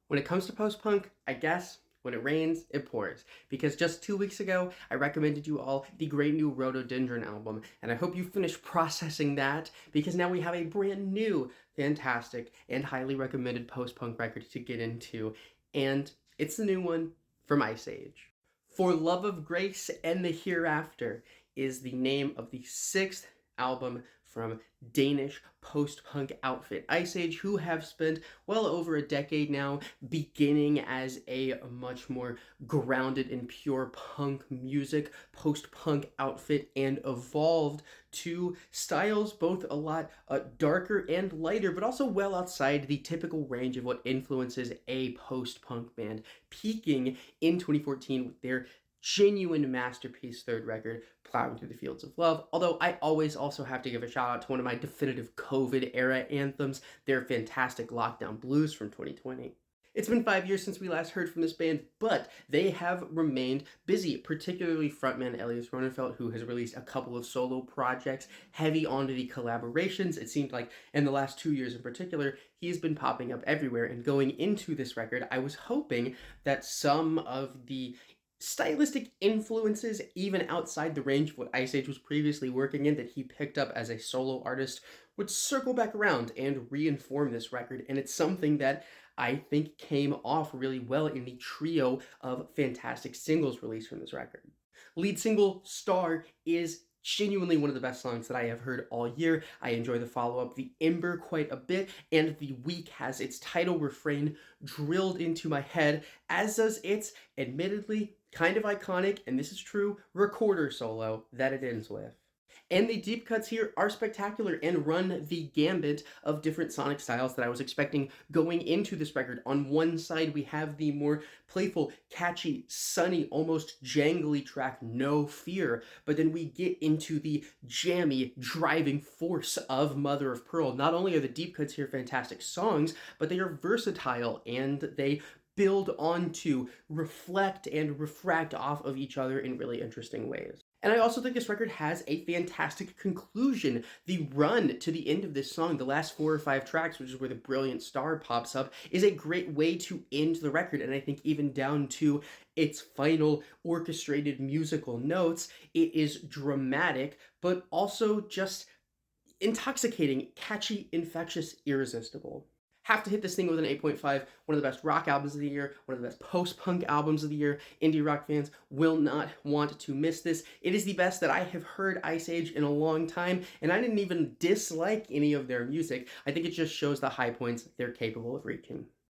When it comes to post-punk, I guess when it rains, it pours. Because just 2 weeks ago, I recommended you all the great new Rhododendron album, and I hope you finished processing that, because now we have a brand new, fantastic, and highly recommended post-punk record to get into, and it's the new one from Ice Age. For Love of Grace and the Hereafter is the name of the sixth album from Danish post-punk outfit Ice Age, who have spent well over a decade now beginning as a much more grounded in pure punk music post-punk outfit and evolved to styles both a lot darker and lighter, but also well outside the typical range of what influences a post-punk band, peaking in 2014 with their genuine masterpiece third record, Plowing Through the Fields of Love. Although I always also have to give a shout out to one of my definitive COVID era anthems, their fantastic Lockdown Blues from 2020. It's been 5 years since we last heard from this band, but they have remained busy, particularly frontman Elias Ronenfeld, who has released a couple of solo projects, heavy onto the collaborations. It seemed like in the last 2 years in particular, he's been popping up everywhere. And going into this record, I was hoping that some of the stylistic influences, even outside the range of what Ice Age was previously working in, that he picked up as a solo artist, would circle back around and reinform this record. And it's something that I think came off really well in the trio of fantastic singles released from this record. Lead single, Star, is genuinely one of the best songs that I have heard all year. I enjoy the follow-up, The Ember, quite a bit, and The Week has its title refrain drilled into my head, as does its, admittedly, kind of iconic, and this is true, recorder solo that it ends with. And the deep cuts here are spectacular and run the gambit of different sonic styles that I was expecting going into this record. On one side, we have the more playful, catchy, sunny, almost jangly track, No Fear, but then we get into the jammy, driving force of Mother of Pearl. Not only are the deep cuts here fantastic songs, but they are versatile and they build onto, reflect, and refract off of each other in really interesting ways. And I also think this record has a fantastic conclusion. The run to the end of this song, the last 4 or 5 tracks, which is where the brilliant Star pops up, is a great way to end the record. And I think even down to its final orchestrated musical notes, it is dramatic, but also just intoxicating, catchy, infectious, irresistible. Have to hit this thing with an 8.5. One of the best rock albums of the year, one of the best post-punk albums of the year. Indie rock fans will not want to miss this. It is the best that I have heard Ice Age in a long time, and I didn't even dislike any of their music. I think it just shows the high points they're capable of reaching.